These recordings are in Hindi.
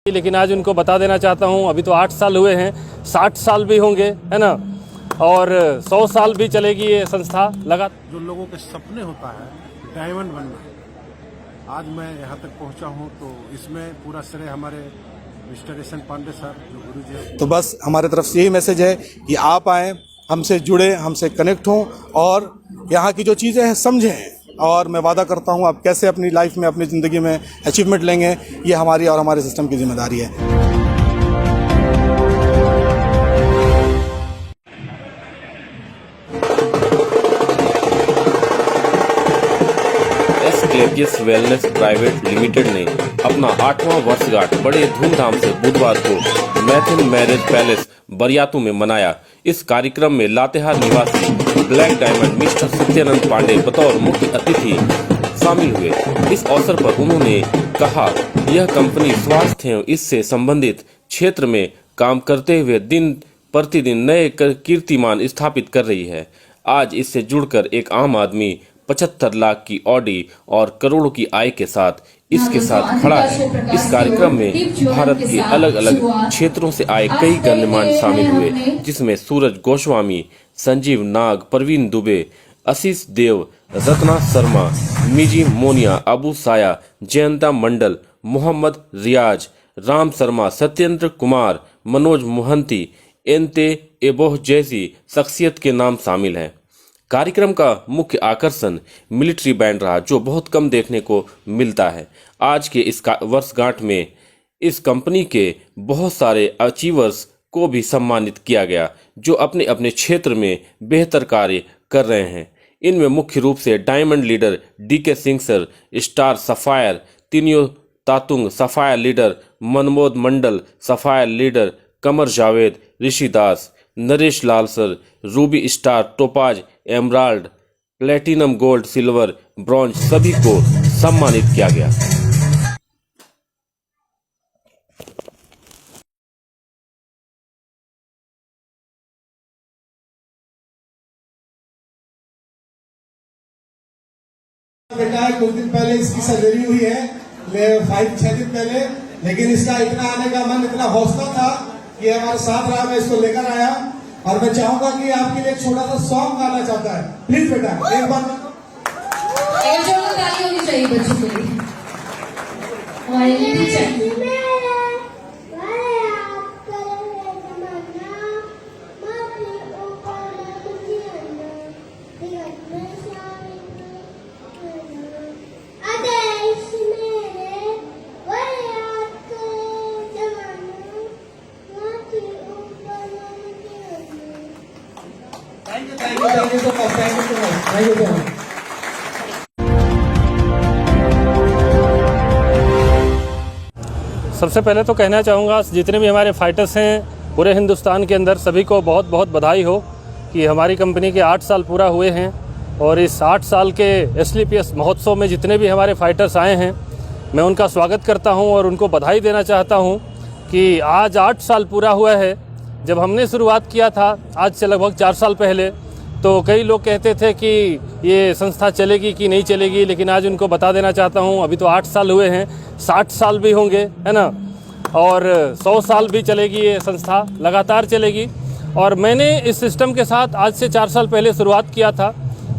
लेकिन आज उनको बता देना चाहता हूँ, अभी तो 8 साल हुए हैं, 60 साल भी होंगे, है ना, और 100 साल भी चलेगी ये संस्था लगातार। जो लोगों के सपने होता है डायमंड बनना, आज मैं यहाँ तक पहुँचा हूँ, तो इसमें पूरा श्रेय हमारे mister S N Pandey sir जो गुरु जी। तो बस हमारे तरफ से यही मैसेज है कि आप आएँ, हमसे जुड़े, हमसे कनेक्ट हों और यहाँ की जो चीज़ें हैं समझें। और मैं वादा करता हूँ आप कैसे अपनी लाइफ में, अपनी ज़िंदगी में अचीवमेंट लेंगे, ये हमारी और हमारे सिस्टम की जिम्मेदारी है। एसक्लेपियस वेलनेस प्राइवेट लिमिटेड ने अपना 8वां वर्षगांठ बड़े धूमधाम से बुधवार को मैथिल मैरिज पैलेस बरियातू में मनाया। इस कार्यक्रम में लातेहार निवासी black diamond mister Satyanand Pandey बतौर मुख्य अतिथि शामिल हुए। इस अवसर पर उन्होंने कहा, यह कंपनी स्वास्थ्य एवं इससे संबंधित क्षेत्र में काम करते हुए दिन प्रतिदिन नए कीर्तिमान स्थापित कर रही है। आज इससे जुड़कर एक आम आदमी 75 लाख की ऑडी और करोड़ों की आय के साथ इसके साथ खड़ा है। इस कार्यक्रम में भारत के अलग अलग क्षेत्रों से आए कई गण्यमान्य शामिल हुए, जिसमें सूरज गोस्वामी, संजीव नाग, प्रवीण दुबे, आशीष देव, रत्ना शर्मा, मिजी मोनिया, अबू साया, जयंता मंडल, मोहम्मद रियाज, राम शर्मा, सत्येंद्र कुमार, मनोज मोहंती, एनते एबोह जैसी शख्सियत के नाम शामिल हैं। कार्यक्रम का मुख्य आकर्षण मिलिट्री बैंड रहा, जो बहुत कम देखने को मिलता है। आज के इस वर्षगांठ में इस कंपनी के बहुत सारे अचीवर्स को भी सम्मानित किया गया, जो अपने अपने क्षेत्र में बेहतर कार्य कर रहे हैं। इनमें मुख्य रूप से diamond leader DK Singh sir, star sapphire तिनियो तातुंग, sapphire leader Manmod Mandal, sapphire leader Kamar Javed, Rishi Das, Naresh Lal sir, ruby star, topaz, emerald, platinum, gold, silver, bronze सभी को सम्मानित किया गया। बेटा है, कुछ दिन पहले इसकी सर्जरी हुई है, 5-6 दिन पहले, लेकिन इसका इतना आने का मन, इतना हौसला था कि हमारे साथ रहा, मैं इसको लेकर आया। और मैं चाहूंगा कि आपके लिए एक छोटा सा सॉन्ग गाना चाहता है, प्लीज बेटा एक बार ताली होनी चाहिए बच्चों के लिए। और ये भी चाहिए। Thank you so much. सबसे पहले तो कहना चाहूँगा जितने भी हमारे फाइटर्स हैं पूरे हिंदुस्तान के अंदर, सभी को बहुत बहुत बधाई हो कि हमारी कंपनी के 8 साल पूरा हुए हैं। और इस 8 साल के एसक्लेपियस महोत्सव में जितने भी हमारे फाइटर्स आए हैं, मैं उनका स्वागत करता हूं और उनको बधाई देना चाहता हूं कि आज 8 साल पूरा हुआ है। जब हमने शुरुआत किया था आज से लगभग 4 साल पहले, तो कई लोग कहते थे कि ये संस्था चलेगी कि नहीं चलेगी, लेकिन आज उनको बता देना चाहता हूँ, अभी तो 8 साल हुए हैं, 60 साल भी होंगे, है ना, और 100 साल भी चलेगी ये संस्था, लगातार चलेगी। और मैंने इस सिस्टम के साथ आज से 4 साल पहले शुरुआत किया था,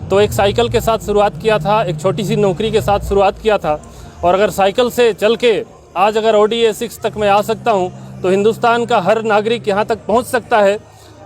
तो एक साइकिल के साथ शुरुआत किया था, एक छोटी सी नौकरी के साथ शुरुआत किया था। और अगर साइकिल से चल के आज अगर ऑडी A6 तक मैं आ सकता हूँ, तो हिंदुस्तान का हर नागरिक यहाँ तक पहुँच सकता है।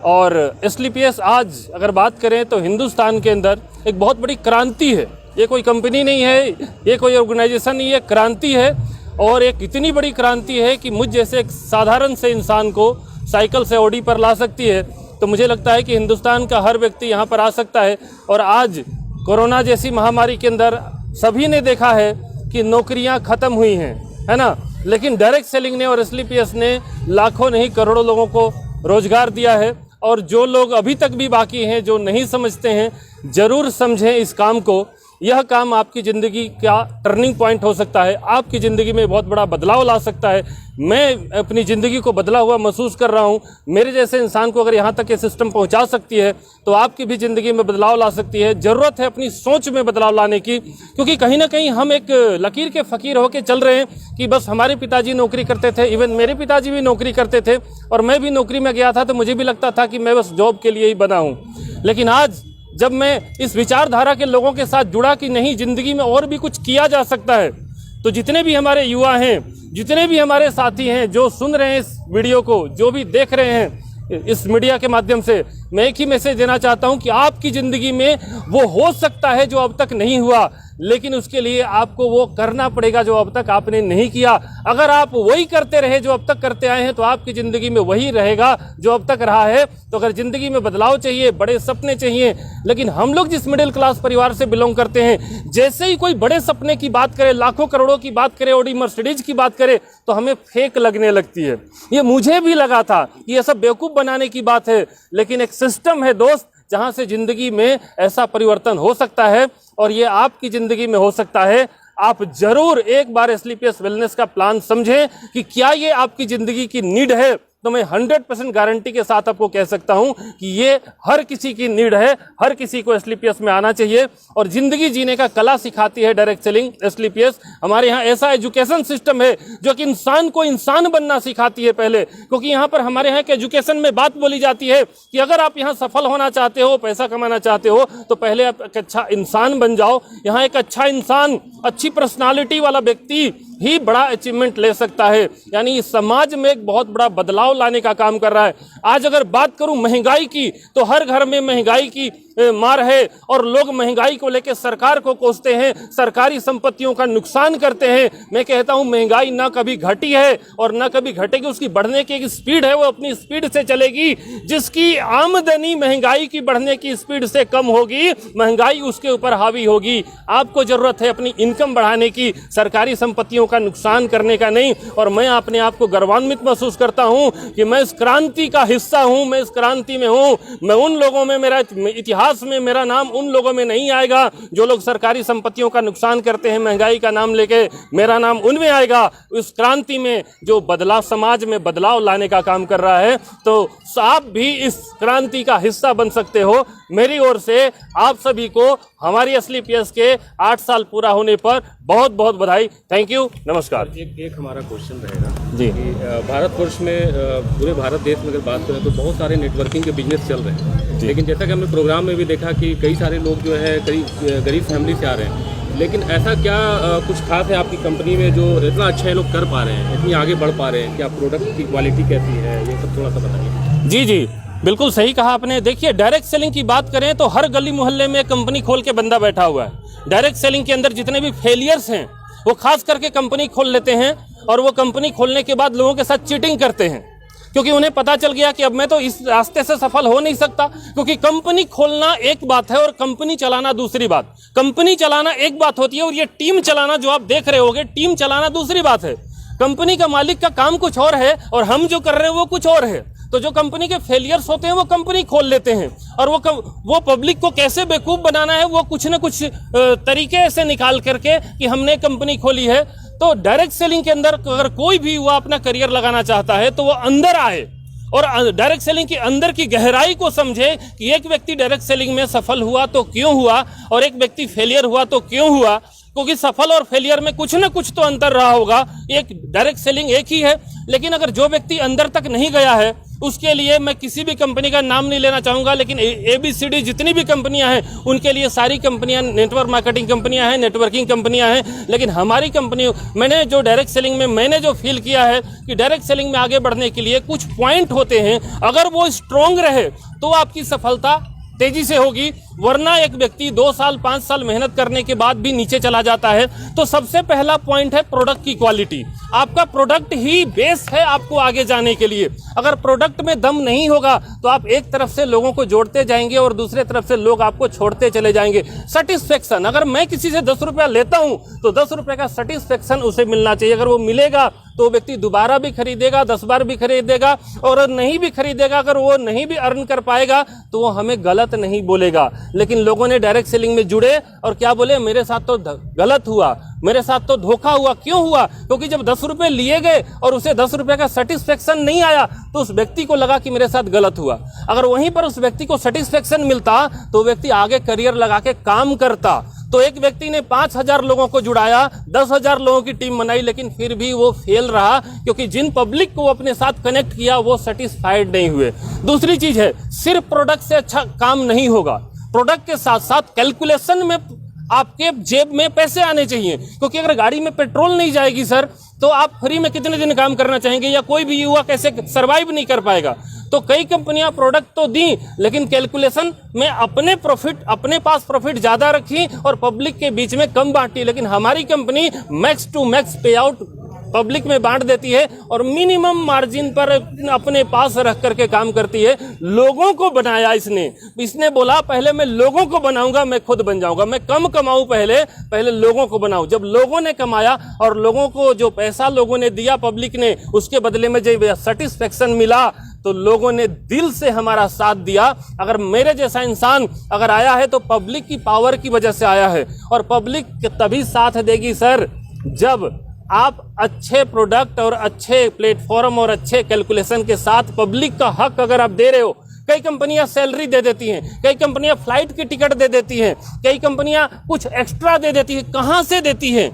और एसक्लेपियस आज अगर बात करें तो हिंदुस्तान के अंदर एक बहुत बड़ी क्रांति है। ये कोई कंपनी नहीं है, ये कोई ऑर्गेनाइजेशन नहीं है, क्रांति है। और एक इतनी बड़ी क्रांति है कि मुझ जैसे एक साधारण से इंसान को साइकिल से ऑडी पर ला सकती है। तो मुझे लगता है कि हिंदुस्तान का हर व्यक्ति यहाँ पर आ सकता है। और आज कोरोना जैसी महामारी के अंदर सभी ने देखा है कि नौकरियाँ ख़त्म हुई हैं, है ना, लेकिन डायरेक्ट सेलिंग ने और एसक्लेपियस ने लाखों नहीं करोड़ों लोगों को रोजगार दिया है। और जो लोग अभी तक भी बाकी हैं, जो नहीं समझते हैं, ज़रूर समझें इस काम को। यह काम आपकी ज़िंदगी का टर्निंग पॉइंट हो सकता है, आपकी ज़िंदगी में बहुत बड़ा बदलाव ला सकता है। मैं अपनी ज़िंदगी को बदला हुआ महसूस कर रहा हूँ। मेरे जैसे इंसान को अगर यहाँ तक ये सिस्टम पहुँचा सकती है तो आपकी भी ज़िंदगी में बदलाव ला सकती है। ज़रूरत है अपनी सोच में बदलाव लाने की, क्योंकि कहीं ना कहीं हम एक लकीर के फ़कीर होकर चल रहे हैं कि बस हमारे पिताजी नौकरी करते थे, इवन मेरे पिताजी भी नौकरी करते थे और मैं भी नौकरी में गया था तो मुझे भी लगता था कि मैं बस जॉब के लिए ही बना हूँ। लेकिन आज जब मैं इस विचारधारा के लोगों के साथ जुड़ा कि नहीं, ज़िंदगी में और भी कुछ किया जा सकता है, तो जितने भी हमारे युवा हैं, जितने भी हमारे साथी हैं जो सुन रहे हैं इस वीडियो को, जो भी देख रहे हैं इस मीडिया के माध्यम से, मैं एक ही मैसेज देना चाहता हूं कि आपकी ज़िंदगी में वो हो सकता है जो अब तक नहीं हुआ, लेकिन उसके लिए आपको वो करना पड़ेगा जो अब तक आपने नहीं किया। अगर आप वही करते रहे जो अब तक करते आए हैं तो आपकी ज़िंदगी में वही रहेगा जो अब तक रहा है। तो अगर ज़िंदगी में बदलाव चाहिए, बड़े सपने चाहिए, लेकिन हम लोग जिस मिडिल क्लास परिवार से बिलोंग करते हैं, जैसे ही कोई बड़े सपने की बात करे, लाखों करोड़ों की बात करे, ऑडी मर्सिडीज की बात करे तो हमें फेक लगने लगती है। ये मुझे भी लगा था कि ये सब बेवकूफ़ बनाने की बात है, लेकिन एक सिस्टम है दोस्त जहां से जिंदगी में ऐसा परिवर्तन हो सकता है और ये आपकी जिंदगी में हो सकता है। आप जरूर एक बार एसलीपीएस वेलनेस का प्लान समझें कि क्या ये आपकी जिंदगी की नीड है। तो मैं 100% गारंटी के साथ आपको कह सकता हूं कि ये हर किसी की नीड है, हर किसी को एसलीपीएस में आना चाहिए। और जिंदगी जीने का कला सिखाती है डायरेक्ट सेलिंग एसलीपीएस। हमारे यहाँ ऐसा एजुकेशन सिस्टम है जो कि इंसान को इंसान बनना सिखाती है पहले, क्योंकि यहाँ पर हमारे यहाँ के एजुकेशन में बात बोली जाती है कि अगर आप यहाँ सफल होना चाहते हो, पैसा कमाना चाहते हो, तो पहले आप एक अच्छा इंसान बन जाओ। यहाँ एक अच्छा इंसान, अच्छी पर्सनालिटी वाला व्यक्ति ही बड़ा अचीवमेंट ले सकता है, यानी समाज में एक बहुत बड़ा बदलाव लाने का काम कर रहा है। आज अगर बात करूं महंगाई की, तो हर घर में महंगाई की मार है और लोग महंगाई को लेकर सरकार को कोसते हैं, सरकारी संपत्तियों का नुकसान करते हैं। मैं कहता हूं महंगाई ना कभी घटी है और ना कभी घटेगी, उसकी बढ़ने की एक स्पीड है, वो अपनी स्पीड से चलेगी। जिसकी आमदनी महंगाई की बढ़ने की स्पीड से कम होगी, महंगाई उसके ऊपर हावी होगी। आपको जरूरत है अपनी इनकम बढ़ाने की, सरकारी संपत्तियों का नुकसान करने का नहीं। और मैं अपने आप को गर्वान्वित महसूस करता हूं कि मैं इस क्रांति का हिस्सा हूं, मैं इस क्रांति में हूं। मैं उन लोगों में, मेरा इतिहास में मेरा नाम उन लोगों में नहीं आएगा जो लोग सरकारी संपत्तियों का नुकसान करते हैं महंगाई का नाम लेके, मेरा नाम उनमें आएगा इस क्रांति में जो बदलाव, समाज में बदलाव लाने का काम कर रहा है। तो आप भी इस क्रांति का हिस्सा बन सकते हो। मेरी ओर से आप सभी को हमारी एसलीपीएस के 8 साल पूरा होने पर बहुत बहुत बधाई। थैंक यू, नमस्कार। एक हमारा क्वेश्चन रहेगा जी कि भारतवर्ष में, पूरे भारत देश में अगर बात करें तो बहुत सारे नेटवर्किंग के बिजनेस चल रहे हैं, लेकिन जैसा कि हमने प्रोग्राम में भी देखा कि कई सारे लोग जो है गरीब फैमिली से आ रहे हैं। लेकिन ऐसा क्या कुछ खास है आपकी कंपनी में जो इतना अच्छा ये लोग कर पा रहे हैं, इतनी आगे बढ़ पा रहे हैं? क्या प्रोडक्ट की क्वालिटी कैसी है, ये सब थोड़ा सा बताइए। जी, बिल्कुल सही कहा आपने। देखिए, डायरेक्ट सेलिंग की बात करें तो हर गली मोहल्ले में कंपनी खोल के बंदा बैठा हुआ है। डायरेक्ट सेलिंग के अंदर जितने भी फेलियर्स हैं वो खास करके कंपनी खोल लेते हैं और वो कंपनी खोलने के बाद लोगों के साथ चीटिंग करते हैं, क्योंकि उन्हें पता चल गया कि अब मैं तो इस रास्ते से सफल हो नहीं सकता। क्योंकि कंपनी खोलना एक बात है और कंपनी चलाना दूसरी बात। कंपनी चलाना एक बात होती है और ये टीम चलाना जो आप देख रहे होगे, टीम चलाना दूसरी बात है। कंपनी का मालिक का काम कुछ और है और हम जो कर रहे हैं वो कुछ और है। तो जो कंपनी के फेलियर्स होते हैं वो कंपनी खोल लेते हैं और वो पब्लिक को कैसे बेवकूफ बनाना है वो कुछ न कुछ तरीके से निकाल करके कि हमने कंपनी खोली है। तो डायरेक्ट सेलिंग के अंदर अगर कोई भी युवा अपना करियर लगाना चाहता है तो वो अंदर आए और डायरेक्ट सेलिंग के अंदर की गहराई को समझे कि एक व्यक्ति डायरेक्ट सेलिंग में सफल हुआ तो क्यों हुआ और एक व्यक्ति फेलियर हुआ तो क्यों हुआ। क्योंकि सफल और फेलियर में कुछ न कुछ तो अंतर रहा होगा। एक डायरेक्ट सेलिंग एक ही है, लेकिन अगर जो व्यक्ति अंदर तक नहीं गया है उसके लिए मैं किसी भी कंपनी का नाम नहीं लेना चाहूँगा, लेकिन ABCD जितनी भी कंपनियां हैं उनके लिए सारी कंपनियां नेटवर्क मार्केटिंग कंपनियां हैं, नेटवर्किंग कंपनियां हैं। लेकिन हमारी कंपनी, मैंने जो डायरेक्ट सेलिंग में मैंने जो फील किया है कि डायरेक्ट सेलिंग में आगे बढ़ने के लिए कुछ पॉइंट होते हैं, अगर वो स्ट्रॉन्ग रहे तो आपकी सफलता तेजी से होगी। वरना एक व्यक्ति 2 साल 5 साल मेहनत करने के बाद भी नीचे चला जाता है। तो सबसे पहला पॉइंट है प्रोडक्ट की क्वालिटी। आपका प्रोडक्ट ही बेस है आपको आगे जाने के लिए। अगर प्रोडक्ट में दम नहीं होगा तो आप एक तरफ से लोगों को जोड़ते जाएंगे और दूसरे तरफ से लोग आपको छोड़ते चले जाएंगे। सेटिस्फेक्शन, अगर मैं किसी से 10 रुपया लेता हूं तो 10 रुपये का सेटिस्फेक्शन उसे मिलना चाहिए। अगर वो मिलेगा तो व्यक्ति दोबारा भी खरीदेगा, 10 बार भी खरीदेगा, और नहीं भी खरीदेगा, अगर वो नहीं भी अर्न कर पाएगा तो वो हमें गलत नहीं बोलेगा। लेकिन लोगों ने डायरेक्ट सेलिंग में जुड़े और क्या बोले, मेरे साथ तो गलत हुआ, मेरे साथ तो धोखा हुआ। क्यों हुआ? क्योंकि जब 10 रुपए लिए गए और उसे 10 रुपए का सेटिस्फेक्शन नहीं आया तो उस व्यक्ति को लगा कि मेरे साथ गलत हुआ। अगर वहीं पर उस व्यक्ति को सेटिस्फेक्शन मिलता तो व्यक्ति आगे करियर लगा के काम करता। तो एक व्यक्ति ने 5000 लोगों को जुड़ाया, 10,000 लोगों की टीम बनाई, लेकिन फिर भी वो फेल रहा क्योंकि जिन पब्लिक को अपने साथ कनेक्ट किया वो सेटिस्फाइड नहीं हुए। दूसरी चीज है, सिर्फ प्रोडक्ट से अच्छा काम नहीं होगा, प्रोडक्ट के साथ साथ कैलकुलेशन में आपके जेब में पैसे आने चाहिए। क्योंकि अगर गाड़ी में पेट्रोल नहीं जाएगी सर, तो आप फ्री में कितने दिन काम करना चाहेंगे, या कोई भी युवा कैसे सरवाइव नहीं कर पाएगा। तो कई कंपनियां प्रोडक्ट तो दी, लेकिन कैलकुलेशन में अपने प्रॉफिट, अपने पास प्रॉफिट ज्यादा रखी और पब्लिक के बीच में कम बांटी। लेकिन हमारी कंपनी मैक्स टू मैक्स पे आउट पब्लिक में बांट देती है और मिनिमम मार्जिन पर अपने पास रख करके काम करती है। लोगों को बनाया इसने बोला पहले मैं लोगों को बनाऊंगा, मैं खुद बन जाऊंगा, मैं कम कमाऊं, पहले लोगों को बनाऊं। जब लोगों ने कमाया और लोगों को जो पैसा लोगों ने दिया पब्लिक ने, उसके बदले में जब सेटिस्फेक्शन मिला तो लोगों ने दिल से हमारा साथ दिया। अगर मेरे जैसा इंसान अगर आया है तो पब्लिक की पावर की वजह से आया है, और पब्लिक तभी साथ देगी सर जब आप अच्छे प्रोडक्ट और अच्छे प्लेटफॉर्म और अच्छे कैलकुलेशन के साथ पब्लिक का हक अगर आप दे रहे हो। कई कंपनियां सैलरी दे देती हैं, कई कंपनियां फ्लाइट की टिकट दे देती हैं, कई कंपनियां कुछ एक्स्ट्रा दे देती हैं। कहां से देती हैं?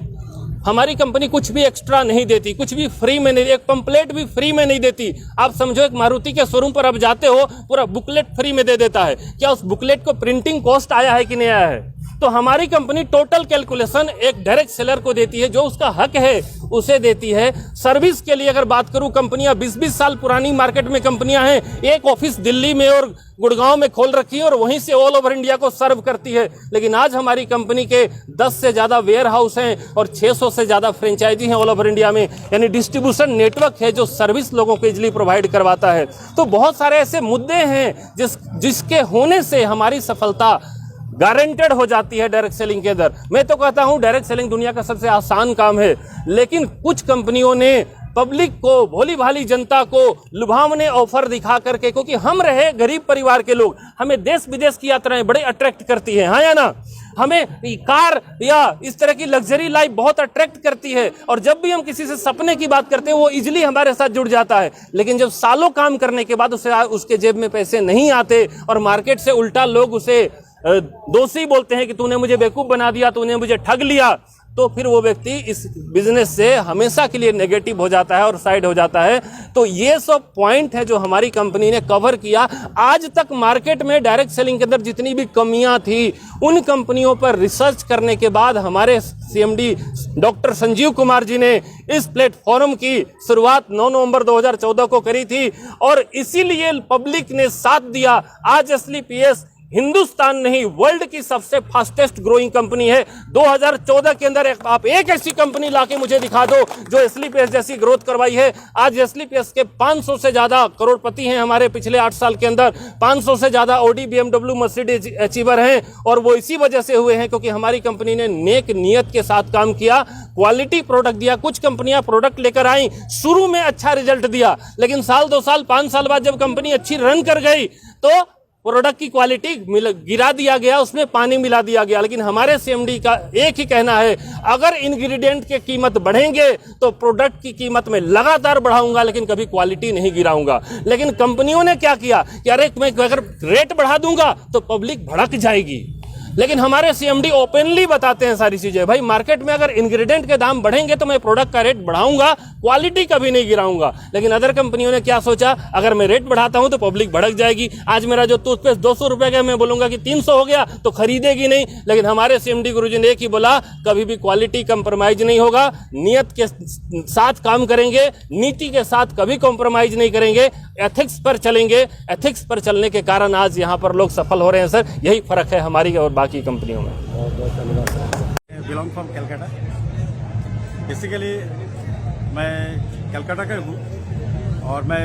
हमारी कंपनी कुछ भी एक्स्ट्रा नहीं देती, कुछ भी फ्री में नहीं, एक पंपलेट भी फ्री में नहीं देती। आप समझो एक मारुति के शोरूम पर आप जाते हो, पूरा बुकलेट फ्री में दे देता है। क्या उस बुकलेट को प्रिंटिंग कॉस्ट आया है कि नहीं आया है? तो हमारी कंपनी टोटल कैलकुलेशन एक डायरेक्ट सेलर को देती है, जो उसका हक है उसे देती है। सर्विस के लिए अगर बात करूं, कंपनियां 20-20 साल पुरानी मार्केट में कंपनियां हैं, एक ऑफिस दिल्ली में और गुड़गांव में खोल रखी है और वहीं से ऑल ओवर इंडिया को सर्व करती है। लेकिन आज हमारी कंपनी के 10 से ज्यादा वेयर हाउस हैं और 600 से ज्यादा फ्रेंचाइजी हैं ऑल ओवर इंडिया में, यानी डिस्ट्रीब्यूशन नेटवर्क है जो सर्विस लोगों को इजिली प्रोवाइड करवाता है। तो बहुत सारे ऐसे मुद्दे हैं जिसके होने से हमारी सफलता गारंटेड हो जाती है डायरेक्ट सेलिंग के अंदर। मैं तो कहता हूं डायरेक्ट सेलिंग दुनिया का सबसे आसान काम है, लेकिन कुछ कंपनियों ने पब्लिक को, भोली भाली जनता को लुभावने ऑफर दिखा करके, क्योंकि हम रहे गरीब परिवार के लोग, हमें देश विदेश की यात्राएं बड़े अट्रैक्ट करती है, हाँ या ना? हमें कार या इस तरह की लग्जरी लाइफ बहुत अट्रैक्ट करती है, और जब भी हम किसी से सपने की बात करते हैं वो इजीली हमारे साथ जुड़ जाता है। लेकिन जब सालों काम करने के बाद उसके जेब में पैसे नहीं आते और मार्केट से उल्टा लोग उसे दोषी बोलते हैं कि तूने मुझे बेवकूफ बना दिया, तूने मुझे ठग लिया, तो फिर वो व्यक्ति इस बिजनेस से हमेशा के लिए नेगेटिव हो जाता है और साइड हो जाता है। तो ये सब पॉइंट है जो हमारी कंपनी ने कवर किया। आज तक मार्केट में डायरेक्ट सेलिंग के अंदर जितनी भी कमियां थी, उन कंपनियों पर रिसर्च करने के बाद हमारे सीएमडी डॉक्टर संजीव कुमार जी ने इस प्लेटफॉर्म की शुरुआत 9 नवंबर 2014 को करी थी, और इसीलिए पब्लिक ने साथ दिया। आज एसलीपीएस हिंदुस्तान नहीं, वर्ल्ड की सबसे फास्टेस्ट ग्रोइंग कंपनी है। 2014 के अंदर आप एक ऐसी कंपनी लाके मुझे दिखा दो जो एसलीपीएस जैसी ग्रोथ करवाई है। आज एसलीपीएस के 500 से ज्यादा करोड़पति हैं हमारे पिछले 8 साल के अंदर, 500 से ज्यादा ऑडी, बीएमडब्ल्यू, मर्सिडीज अचीवर हैं, और वो इसी वजह से हुए हैं क्योंकि हमारी कंपनी ने नेक नियत के साथ काम किया, क्वालिटी प्रोडक्ट दिया। कुछ कंपनियां प्रोडक्ट लेकर आई, शुरू में अच्छा रिजल्ट दिया, लेकिन साल 2 साल 5 साल बाद जब कंपनी अच्छी रन कर गई तो प्रोडक्ट की क्वालिटी गिरा दिया गया, उसमें पानी मिला दिया गया। लेकिन हमारे सीएमडी का एक ही कहना है, अगर इंग्रेडिएंट के कीमत बढ़ेंगे तो प्रोडक्ट की कीमत में लगातार बढ़ाऊंगा, लेकिन कभी क्वालिटी नहीं गिराऊंगा। लेकिन कंपनियों ने क्या किया कि अरे मैं अगर रेट बढ़ा दूंगा तो पब्लिक भड़क जाएगी, लेकिन हमारे सीएमडी ओपनली बताते हैं सारी चीजें, भाई मार्केट में अगर इंग्रेडिएंट के दाम बढ़ेंगे तो मैं प्रोडक्ट का रेट बढ़ाऊंगा, क्वालिटी कभी नहीं गिराऊंगा। लेकिन अदर कंपनियों ने क्या सोचा, अगर मैं रेट बढ़ाता हूं तो पब्लिक भड़क जाएगी। आज मेरा जो टूथपेस्ट 200 रुपए का मैं बोलूंगा कि 300 हो गया तो खरीदेगी नहीं। लेकिन हमारे सीएमडी गुरुजी ने एक ही बोला, कभी भी क्वालिटी कंप्रोमाइज नहीं होगा, नियत के साथ काम करेंगे, नीति के साथ कभी कॉम्प्रोमाइज नहीं करेंगे, एथिक्स पर चलेंगे। एथिक्स पर चलने के कारण आज यहाँ पर लोग सफल हो रहे हैं सर। यही फर्क है हमारी और बाकी कंपनियों में। Belong from Calcutta. बेसिकली मैं कलकत्ता का हूँ और मैं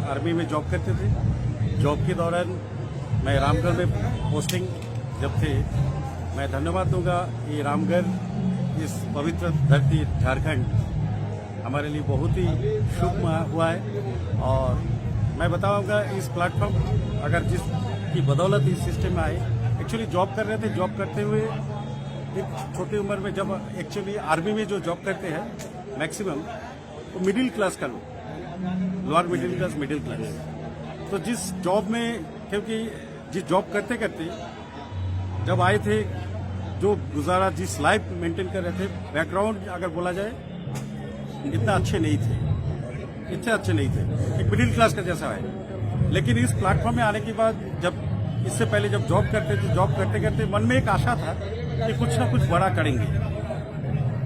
आर्मी में जॉब करते थे। जॉब के दौरान मैं रामगढ़ में पोस्टिंग जब थे, मैं धन्यवाद दूंगा ये रामगढ़, इस पवित्र धरती झारखंड हमारे लिए बहुत ही शुभ हुआ है। और मैं बताऊंगा इस प्लेटफॉर्म अगर जिसकी बदौलत इस सिस्टम में आए, एक्चुअली जॉब कर रहे थे। जॉब करते हुए एक छोटी उम्र में, जब एक्चुअली आर्मी में जो जॉब करते हैं मैक्सिमम, तो मिडिल क्लास का लोग, lower middle class, middle class. तो जिस जॉब में, क्योंकि जिस जॉब करते करते जब आए थे, जो गुजारा, जिस लाइफ मेंटेन कर रहे थे, बैकग्राउंड अगर बोला जाए इतना अच्छे नहीं थे, इतने अच्छे नहीं थे, एक मिडिल क्लास का जैसा है। लेकिन इस प्लेटफॉर्म में आने के बाद, जब इससे पहले जब जॉब करते थे, जॉब करते करते मन में एक आशा था कि कुछ ना कुछ बड़ा करेंगे,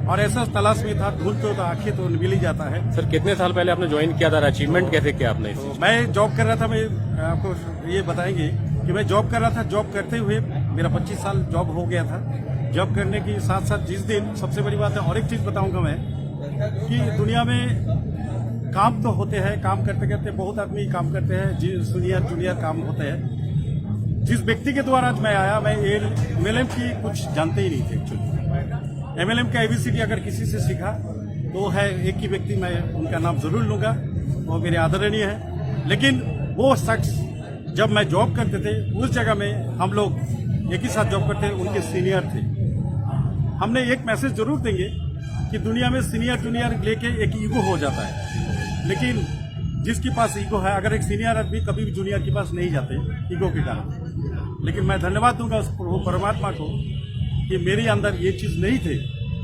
और ऐसा तलाश में था। ढूंढते तो आखिर तो मिल ही जाता है। सर कितने साल पहले आपने ज्वाइन किया था, अचीवमेंट कैसे किया आपने? मैं जॉब कर रहा था, मैं आपको ये बताएंगे कि मैं जॉब कर रहा था। जॉब करते हुए मेरा 25 साल जॉब हो गया था। जॉब करने के साथ साथ जिस दिन, सबसे बड़ी बात है, और एक चीज बताऊंगा मैं, कि दुनिया में काम तो होते हैं, काम करते करते बहुत आदमी काम करते हैं, सीनियर जूनियर काम होते हैं। जिस व्यक्ति के द्वारा आज मैं आया, मैं MLM की कुछ जानते ही नहीं थे एक्चुअली। MLM का ABCD अगर किसी से सीखा तो है एक ही व्यक्ति, मैं उनका नाम जरूर लूंगा, वो मेरे आदरणीय है। लेकिन वो शख्स, जब मैं जॉब करते थे उस जगह में, हम लोग एक ही साथ जॉब करते, उनके सीनियर थे। हमने एक मैसेज जरूर देंगे कि दुनिया में सीनियर जूनियर लेके एक ईगो हो जाता है, लेकिन जिसके पास ईगो है, अगर एक सीनियर आदमी कभी भी जूनियर के पास नहीं जाते ईगो के कारण। लेकिन मैं धन्यवाद दूंगा उस परमात्मा को कि मेरे अंदर ये चीज नहीं थे,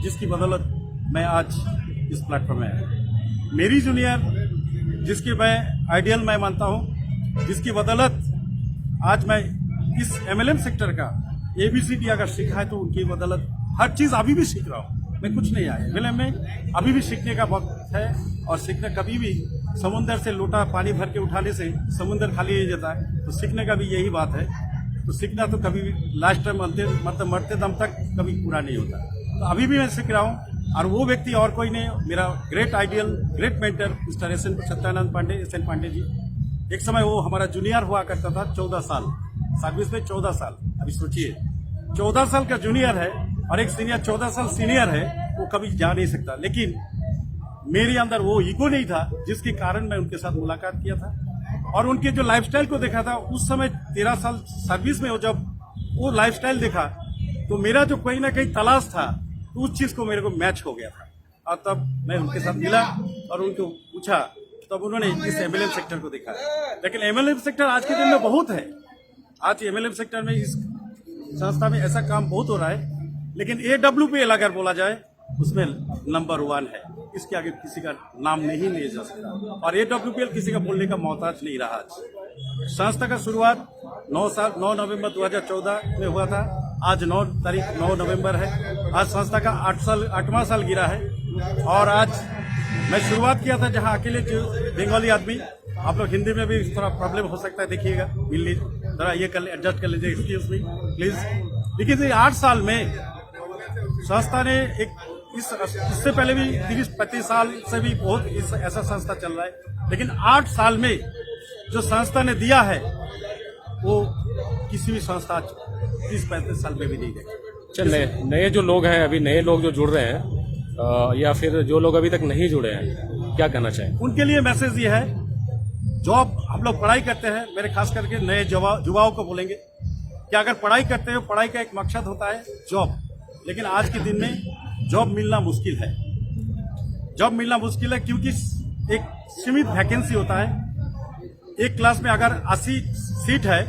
जिसकी बदौलत मैं आज इस प्लेटफॉर्म में आया। मेरी जूनियर, जिसके मैं आइडियल मैं मानता हूं, जिसकी बदौलत आज मैं इस MLM सेक्टर का ABCD अगर सीखा है, तो उनकी बदौलत हर चीज अभी भी सीख रहा हूँ। मैं कुछ नहीं आया MLM में, अभी भी सीखने का वक्त है। और सीखने, कभी भी समुद्र से लोटा पानी भर के उठाने से समुद्र खाली नहीं जाता है, तो सीखने का भी यही बात है। तो सीखना तो कभी भी लास्ट टाइम मतलब मरते दम तक कभी पूरा नहीं होता। तो अभी भी मैं सीख रहा हूँ, और वो व्यक्ति और कोई नहीं, मेरा great ideal, great mentor mister Satyanand Pandey, SN Pandey ji. एक समय वो हमारा जूनियर हुआ करता था, 14 साल सर्विस में, 14 साल। अभी सोचिए, 14 साल का जूनियर है और एक सीनियर 14 साल सीनियर है, वो कभी जा नहीं सकता। लेकिन मेरे अंदर वो ईगो नहीं था, जिसके कारण मैं उनके साथ मुलाकात किया था और उनके जो लाइफस्टाइल को देखा था। उस समय 13 साल सर्विस में जब वो लाइफस्टाइल देखा, तो मेरा जो कहीं ना कहीं तलाश था, तो उस चीज को मेरे को मैच हो गया था। और तब मैं उनके साथ मिला और उनको पूछा, तब उन्होंने इस MLM सेक्टर को देखा। लेकिन MLM सेक्टर आज के दिन में बहुत है। आज MLM सेक्टर में, इस संस्था में ऐसा काम बहुत हो रहा है, लेकिन AWPL अगर बोला जाए, उसमें नंबर 1 है। इसके आगे किसी का नाम नहीं लिया जा सकता, और AWPL किसी का बोलने का मोहताज नहीं रहा। आज संस्था का शुरुआत 9 नवंबर 2014 में हुआ था। आज 9 नवंबर है। आज संस्था का 8वां साल गिरा है। और आज मैं शुरुआत किया था जहां अकेले बंगाली आदमी, आप लोग हिंदी में भी थोड़ा प्रॉब्लम हो सकता है, देखिएगा, मिल लीजिए जरा, ये कर एडजस्ट कर लीजिए, एक्सक्यूज मी प्लीज। देखिए 8 साल में संस्था ने इससे पहले भी 30-35 साल से भी बहुत ऐसा संस्था चल रहा है, लेकिन 8 साल में जो संस्था ने दिया है, वो किसी भी संस्था 30-35 साल में भी नहीं देगा। नए जो लोग हैं, अभी नए लोग जो जुड़ रहे हैं, या फिर जो लोग अभी तक नहीं जुड़े हैं, क्या कहना चाहें? उनके लिए मैसेज ये है, जॉब हम लोग पढ़ाई करते हैं, मेरे खास करके नए युवाओं को बोलेंगे कि अगर पढ़ाई करते हो, पढ़ाई का एक मकसद होता है जॉब, लेकिन आज के दिन में जॉब मिलना मुश्किल है। जॉब मिलना मुश्किल है क्योंकि एक सीमित वैकेंसी होता है। एक क्लास में अगर 80 सीट है,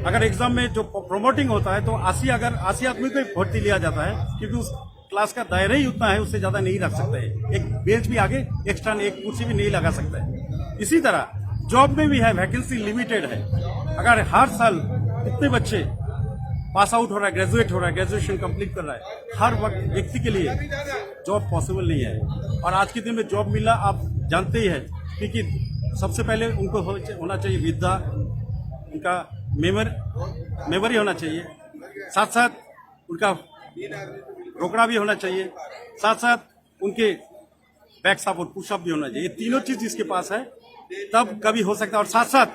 अगर एग्जाम में जो प्रोमोटिंग होता है, तो 80 आदमी को भर्ती लिया जाता है, क्योंकि उस क्लास का दायरा ही उतना है, उससे ज्यादा नहीं रख सकते हैं। एक बेंच भी आगे एक्स्ट्रा एक कुर्सी भी नहीं लगा सकता है। इसी तरह जॉब में भी है, वैकेंसी लिमिटेड है। अगर हर साल इतने बच्चे पास आउट हो रहा है, ग्रेजुएट हो रहा है, ग्रेजुएशन कंप्लीट कर रहा है, हर वक्त व्यक्ति के लिए जॉब पॉसिबल नहीं है। और आज के दिन में जॉब मिलना आप जानते ही है, क्योंकि सबसे पहले उनको होना चाहिए विद्या, उनका मेमोरी होना चाहिए, साथ साथ उनका रोकड़ा भी होना चाहिए, साथ साथ उनके बैक सपोर्ट पुशअप भी होना चाहिए। ये तीनों चीज जिसके पास है, तब कभी हो सकता है। और साथ साथ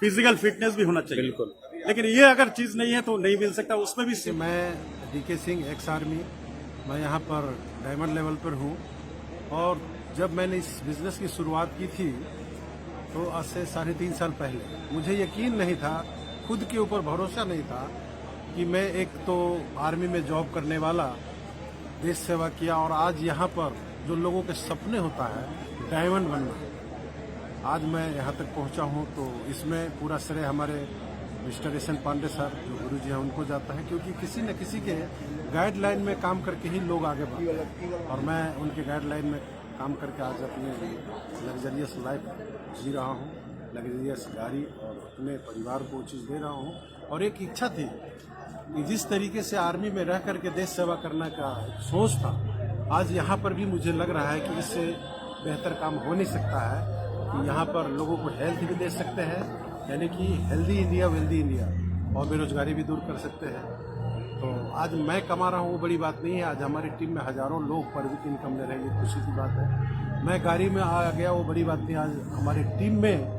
फिजिकल फिटनेस भी होना चाहिए। बिल्कुल। लेकिन ये अगर चीज नहीं है तो नहीं मिल सकता। उसमें भी मैं DK सिंह, एक्स आर्मी, मैं यहाँ पर डायमंड लेवल पर हूँ। और जब मैंने इस बिजनेस की शुरुआत की थी, तो आज से 3.5 साल पहले मुझे यकीन नहीं था, खुद के ऊपर भरोसा नहीं था कि मैं एक तो आर्मी में जॉब करने वाला देश सेवा किया और आज यहाँ पर जो लोगों के सपने होता है डायमंड बनना, आज मैं यहाँ तक पहुँचा हूँ, तो इसमें पूरा श्रेय हमारे mister S N Pandey sir जो गुरु जी हैं उनको जाता है, क्योंकि किसी न किसी के गाइडलाइन में काम करके ही लोग आगे बढ़ते हैं और मैं उनके गाइडलाइन में काम करके आज अपने लग्जरियस लाइफ जी रहा हूँ, लग्जरियस गाड़ी और अपने परिवार को चीज़ दे रहा हूँ। और एक इच्छा थी कि जिस तरीके से आर्मी में रह करके देश सेवा करने का सोच था, आज यहाँ पर भी मुझे लग रहा है कि इससे बेहतर काम हो नहीं सकता है कि यहाँ पर लोगों को हेल्थ भी दे सकते हैं, यानी कि हेल्दी इंडिया वेल्दी इंडिया, और बेरोजगारी भी दूर कर सकते हैं। तो आज मैं कमा रहा हूँ वो बड़ी बात नहीं है, आज हमारी टीम में हजारों लोग परिवित इनकम ले रहे हैं, खुशी की बात है। मैं गाड़ी में आ गया वो बड़ी बात नहीं, आज हमारी टीम में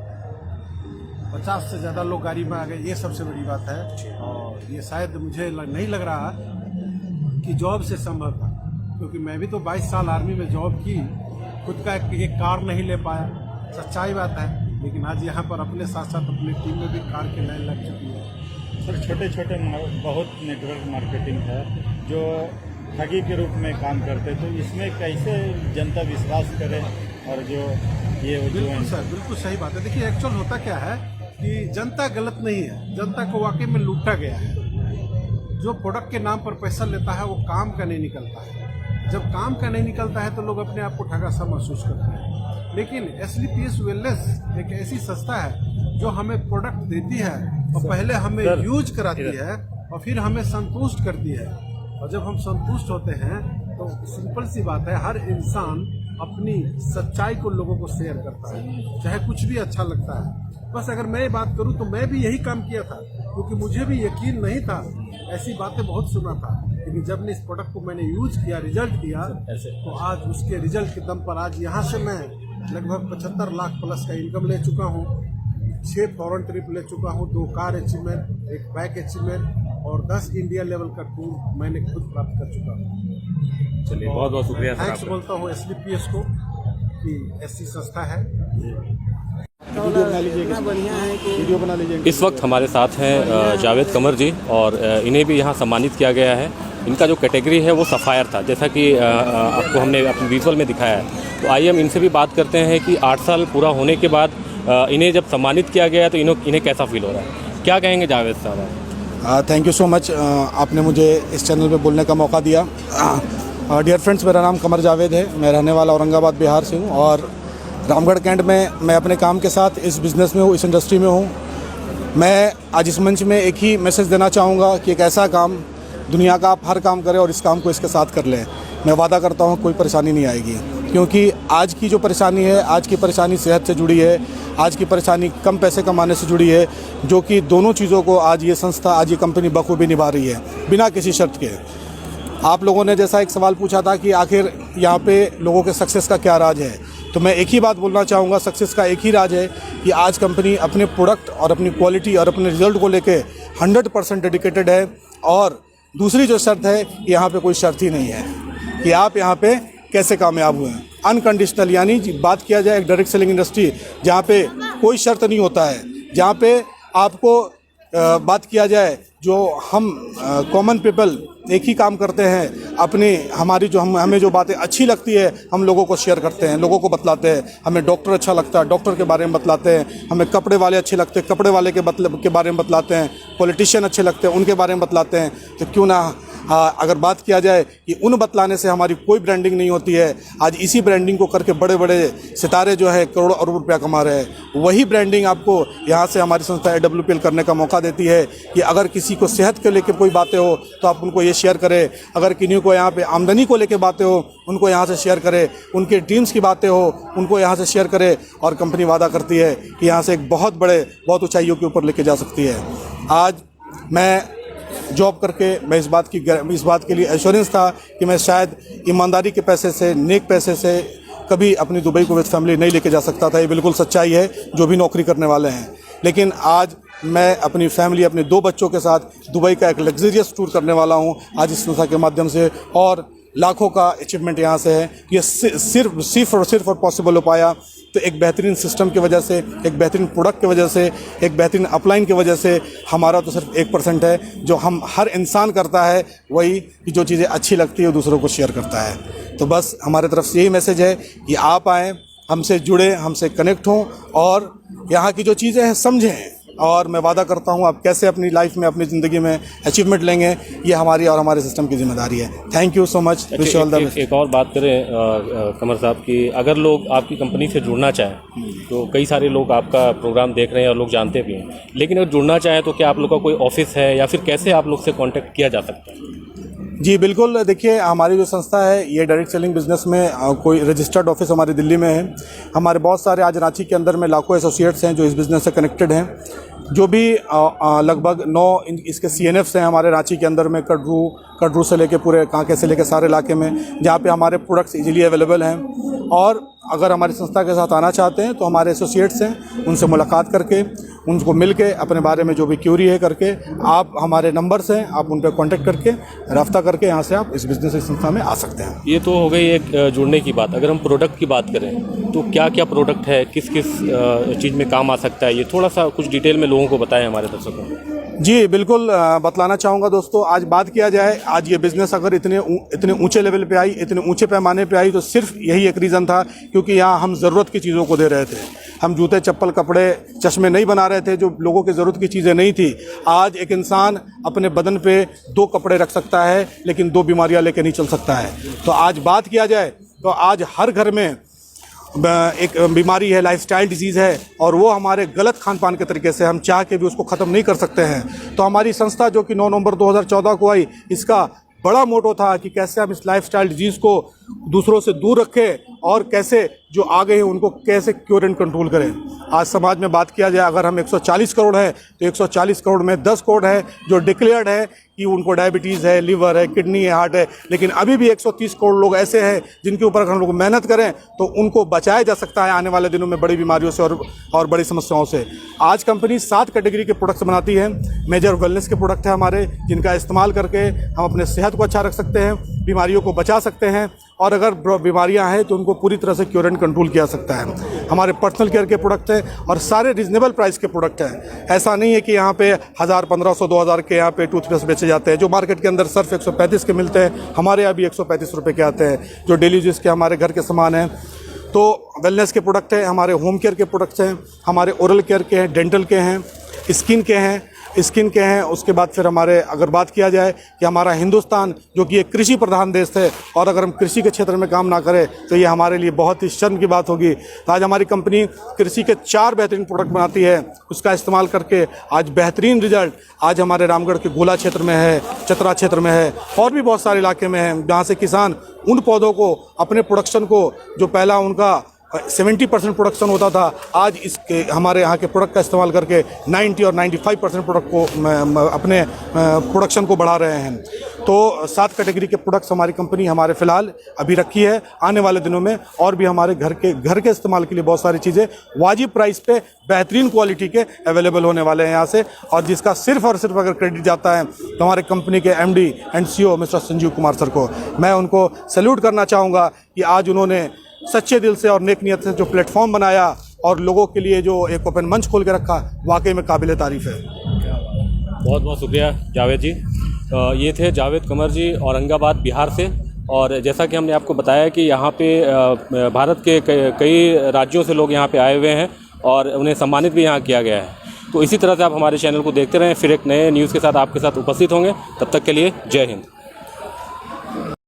50 से ज़्यादा लोग गाड़ी में आ गए, ये सबसे बड़ी बात है। और ये शायद मुझे नहीं लग रहा कि जॉब से संभव था, क्योंकि मैं भी तो 22 साल आर्मी में जॉब की, खुद का एक कार नहीं ले पाया, सच्चाई बात है। लेकिन आज यहाँ पर अपने साथ साथ अपनी टीम में भी कार की लाइन लग चुकी है। सर छोटे छोटे बहुत नेटवर्क मार्केटिंग है जो ठगी के रूप में काम करते, तो इसमें कैसे जनता विश्वास करे और जो ये बिल्कुल सर, बिल्कुल सही बात है। देखिए एक्चुअल होता क्या है कि जनता गलत नहीं है, जनता को वाकई में लूटा गया है। जो प्रोडक्ट के नाम पर पैसा लेता है वो काम का नहीं निकलता है, जब काम का नहीं निकलता है तो लोग अपने आप को ठगा सा महसूस करते हैं। लेकिन SLPS वेलनेस एक ऐसी संस्था है जो हमें प्रोडक्ट देती है और पहले हमें यूज कराती है और फिर हमें संतुष्ट करती है। और जब हम संतुष्ट होते हैं तो सिंपल सी बात है, हर इंसान अपनी सच्चाई को लोगों को शेयर करता है, चाहे कुछ भी अच्छा लगता है। बस अगर मैं बात करूं तो मैं भी यही काम किया था, क्योंकि मुझे भी यकीन नहीं था, ऐसी बातें बहुत सुना था, लेकिन जब ने इस प्रोडक्ट को मैंने यूज किया, रिजल्ट दिया, तो आज उसके रिजल्ट के दम पर आज यहाँ से मैं लगभग 75 लाख प्लस का इनकम ले चुका हूँ, 6 फॉरेन ट्रिप ले चुका हूँ, 2 कार अचीवमेंट, 1 बाइक अचीवमेंट और 10 इंडिया लेवल का टूर मैंने खुद प्राप्त कर चुका हूँ। चलिए बहुत बहुत शुक्रिया सर, थैंक्स बोलता हूँ SLPS को कि ऐसी संस्था है। वीडियो बना लीजिए। इस वक्त हमारे साथ हैं जावेद कमर जी और इन्हें भी यहाँ सम्मानित किया गया है। इनका जो कैटेगरी है वो सफ़ायर था, जैसा कि आपको हमने अपने विजुअल में दिखाया है। तो आइए हम इनसे भी बात करते हैं कि 8 साल पूरा होने के बाद इन्हें जब सम्मानित किया गया तो इन्हें कैसा फील हो रहा है, क्या कहेंगे जावेद साहब? थैंक यू सो मच, आपने मुझे इस चैनल पे बोलने का मौका दिया। डियर फ्रेंड्स, मेरा नाम कमर जावेद है, मैं रहने वाला औरंगाबाद बिहार से हूँ और रामगढ़ कैंट में मैं अपने काम के साथ इस बिज़नेस में हूँ, इस इंडस्ट्री में हूँ। मैं आज इस मंच में एक ही मैसेज देना चाहूँगा कि एक ऐसा काम दुनिया का आप हर काम करें और इस काम को इसके साथ कर लें। मैं वादा करता हूँ कोई परेशानी नहीं आएगी, क्योंकि आज की जो परेशानी है, आज की परेशानी सेहत से जुड़ी है, आज की परेशानी कम पैसे कमाने से जुड़ी है, जो कि दोनों चीज़ों को आज ये संस्था, आज ये कंपनी बखूबी निभा रही है बिना किसी शर्त के। आप लोगों ने जैसा एक सवाल पूछा था कि आखिर यहाँ पे लोगों के सक्सेस का क्या राज है, तो मैं एक ही बात बोलना चाहूँगा, सक्सेस का एक ही राज है कि आज कंपनी अपने प्रोडक्ट और अपनी क्वालिटी और अपने रिजल्ट को लेके 100% डेडिकेटेड है। और दूसरी जो शर्त है, यहाँ पे कोई शर्त ही नहीं है कि आप यहाँ पे कैसे कामयाब हुए हैं। अनकंडीशनल, यानी बात किया जाए एक डायरेक्ट सेलिंग इंडस्ट्री जहाँ पे कोई शर्त नहीं होता है, जहाँ पे आपको बात किया जाए जो हम कॉमन पीपल एक ही काम करते हैं, अपनी हमारी जो हमें जो बातें अच्छी लगती है हम लोगों को शेयर करते हैं, लोगों को बतलाते हैं। हमें डॉक्टर अच्छा लगता है, डॉक्टर के बारे में बतलाते हैं। हमें कपड़े वाले अच्छे लगते हैं, कपड़े वाले के बारे में बतलाते हैं। पॉलिटिशियन अच्छे लगते हैं, उनके बारे में बतलाते हैं। तो क्यों ना अगर बात किया जाए कि उन बतलाने से हमारी कोई ब्रांडिंग नहीं होती है। आज इसी ब्रांडिंग को करके बड़े बड़े सितारे जो है करोड़ों अरब रुपया कमा रहे हैं। वही ब्रांडिंग आपको यहाँ से हमारी संस्था AWPL करने का मौका देती है कि अगर किसी को सेहत को लेकर कोई बातें हो तो आप उनको ये शेयर करें, अगर किन्हीं को यहाँ पे आमदनी को लेकर बातें हो उनको यहाँ से शेयर करें, उनके ड्रीम्स की बातें हो उनको यहाँ से शेयर करें। और कंपनी वादा करती है कि यहाँ से एक बहुत ऊंचाइयों के ऊपर लेके जा सकती है। आज मैं जॉब करके मैं इस बात के लिए एश्योरेंस था कि मैं शायद ईमानदारी के पैसे से, नेक पैसे से कभी अपनी दुबई को विद फैमिली नहीं लेके जा सकता था। ये बिल्कुल सच्चाई है जो भी नौकरी करने वाले हैं। लेकिन आज मैं अपनी फैमिली, अपने 2 बच्चों के साथ दुबई का एक लग्जरियस टूर करने वाला हूँ आज इस संस्था के माध्यम से। और लाखों का अचीवमेंट यहाँ से है। ये सिर्फ और पॉसिबल हो पाया तो एक बेहतरीन सिस्टम की वजह से, एक बेहतरीन प्रोडक्ट की वजह से, एक बेहतरीन अपलाइन की वजह से हमारा तो सिर्फ 1% है। जो हम हर इंसान करता है वही कि जो चीज़ें अच्छी लगती है वो दूसरों को शेयर करता है। तो बस हमारे तरफ से यही मैसेज है कि आप आएँ, हमसे जुड़े, हमसे कनेक्ट हों और यहाँ की जो चीज़ें हैं समझें। और मैं वादा करता हूँ आप कैसे अपनी लाइफ में, अपनी ज़िंदगी में अचीवमेंट लेंगे, ये हमारी और हमारे सिस्टम की जिम्मेदारी है। Thank you so much. Wish you all the best. एक और बात करें कमर साहब की, अगर लोग आपकी कंपनी से जुड़ना चाहें तो कई सारे लोग आपका प्रोग्राम देख रहे हैं और लोग जानते भी हैं, लेकिन अगर जुड़ना चाहें तो क्या आप लोग का कोई ऑफिस है या फिर कैसे आप लोग से कांटेक्ट किया जा सकता है? जी बिल्कुल, देखिए हमारी जो संस्था है ये डायरेक्ट सेलिंग बिजनेस में कोई रजिस्टर्ड ऑफिस हमारी दिल्ली में है। हमारे बहुत सारे आज रांची के अंदर में लाखों एसोसिएट्स हैं जो इस बिज़नेस से कनेक्टेड हैं। जो भी लगभग 9 इसके CNFs हैं हमारे रांची के अंदर में, कटरू से लेके पूरे कांके से लेके सारे इलाके में, जहाँ पे हमारे प्रोडक्ट्स इजीली अवेलेबल हैं। और अगर हमारी संस्था के साथ आना चाहते हैं तो हमारे एसोसिएट्स हैं, उनसे मुलाकात करके, उनको मिल के अपने बारे में जो भी क्यूरी है करके, आप हमारे नंबर्स हैं, आप उन पर कॉन्टेक्ट करके रब्ता करके यहाँ से आप इस बिज़नेस संस्था में आ सकते हैं। ये तो हो गई एक जुड़ने की बात। अगर हम प्रोडक्ट की बात करें तो क्या क्या प्रोडक्ट है, किस किस चीज़ में काम आ सकता है, ये थोड़ा सा कुछ डिटेल में लोगों को बताएं हमारे दर्शकों को। जी बिल्कुल, बतलाना चाहूँगा दोस्तों। आज बात किया जाए, आज ये बिज़नेस अगर इतने ऊंचे लेवल पे आई, इतने ऊंचे पैमाने पे आई, तो सिर्फ यही एक रीज़न था क्योंकि यहाँ हम ज़रूरत की चीज़ों को दे रहे थे। हम जूते, चप्पल, कपड़े, चश्मे नहीं बना रहे थे जो लोगों की ज़रूरत की चीज़ें नहीं थी। आज एक इंसान अपने बदन पे 2 कपड़े रख सकता है लेकिन 2 बीमारियाँ लेके नहीं चल सकता है। तो आज बात किया जाए तो आज हर घर में एक बीमारी है, लाइफस्टाइल डिजीज़ है, और वो हमारे गलत खान पान के तरीके से हम चाह के भी उसको ख़त्म नहीं कर सकते हैं। तो हमारी संस्था जो कि 9 नवंबर 2014 को आई, इसका बड़ा मोटो था कि कैसे हम इस लाइफस्टाइल डिजीज़ को दूसरों से दूर रखें और कैसे जो आ गए हैं उनको कैसे क्योर एंड कंट्रोल करें। आज समाज में बात किया जाए, अगर हम 140 करोड़ है तो 140 करोड़ में 10 करोड़ है जो डिक्लेयर्ड है कि उनको डायबिटीज़ है, लिवर है, किडनी है, हार्ट है, लेकिन अभी भी 130 करोड़ लोग ऐसे हैं जिनके ऊपर अगर हम लोग मेहनत करें तो उनको बचाया जा सकता है आने वाले दिनों में बड़ी बीमारियों से और बड़ी समस्याओं से। आज कंपनी 7 कैटेगरी के प्रोडक्ट्स बनाती है। मेजर वेलनेस के प्रोडक्ट है हमारे, जिनका इस्तेमाल करके हम अपने सेहत को अच्छा रख सकते हैं, बीमारियों को बचा सकते हैं, और अगर बीमारियां हैं तो उनको पूरी तरह से क्योर एंड कंट्रोल किया सकता है। हमारे पर्सनल केयर के प्रोडक्ट हैं और सारे रीजनेबल प्राइस के प्रोडक्ट हैं। ऐसा नहीं है कि यहाँ पे 1000, 1500, 2000 के यहाँ पे टूथपेस्ट बेचे जाते हैं। जो मार्केट के अंदर सर्फ 135 के मिलते हैं, हमारे यहाँ भी 135 रुपये के आते हैं, जो डेली यूज के हमारे घर के सामान हैं। तो वेलनेस के प्रोडक्ट हैं, हमारे होम केयर के प्रोडक्ट्स हैं, हमारे ओरल केयर के हैं, डेंटल के हैं, स्किन के हैं। उसके बाद फिर हमारे अगर बात किया जाए कि हमारा हिंदुस्तान जो कि एक कृषि प्रधान देश है, और अगर हम कृषि के क्षेत्र में काम ना करें तो ये हमारे लिए बहुत ही शर्म की बात होगी। तो आज हमारी कंपनी कृषि के 4 बेहतरीन प्रोडक्ट बनाती है, उसका इस्तेमाल करके आज बेहतरीन रिजल्ट आज हमारे रामगढ़ के गोला क्षेत्र में है, चतरा क्षेत्र में है, और भी बहुत सारे इलाके में है, जहाँ से किसान उन पौधों को, अपने प्रोडक्शन को, जो पहला उनका 70% प्रोडक्शन होता था, आज इसके हमारे यहाँ के प्रोडक्ट का इस्तेमाल करके 90 और 95% प्रोडक्ट को अपने प्रोडक्शन को बढ़ा रहे हैं। तो 7 कैटेगरी के प्रोडक्ट्स हमारी कंपनी हमारे फ़िलहाल अभी रखी है। आने वाले दिनों में और भी हमारे घर के इस्तेमाल के लिए बहुत सारी चीज़ें वाजिब प्राइस पे बेहतरीन क्वालिटी के अवेलेबल होने वाले हैं यहाँ से, और जिसका सिर्फ और सिर्फ अगर क्रेडिट जाता है तो हमारे कंपनी के MD and CEO mister Sanjeev Kumar sir को। मैं उनको सैल्यूट करना चाहूँगा कि आज उन्होंने सच्चे दिल से और नेक नियत से जो प्लेटफॉर्म बनाया और लोगों के लिए जो एक ओपन मंच खोल के रखा, वाकई में काबिल तारीफ़ है। बहुत बहुत शुक्रिया जावेद जी। ये थे जावेद कमर जी औरंगाबाद बिहार से। और जैसा कि हमने आपको बताया कि यहाँ पे भारत के कई राज्यों से लोग यहाँ पे आए हुए हैं और उन्हें सम्मानित भी यहाँ किया गया है। तो इसी तरह से आप हमारे चैनल को देखते रहें, फिर एक नए न्यूज़ के साथ आपके साथ उपस्थित होंगे। तब तक के लिए जय हिंद।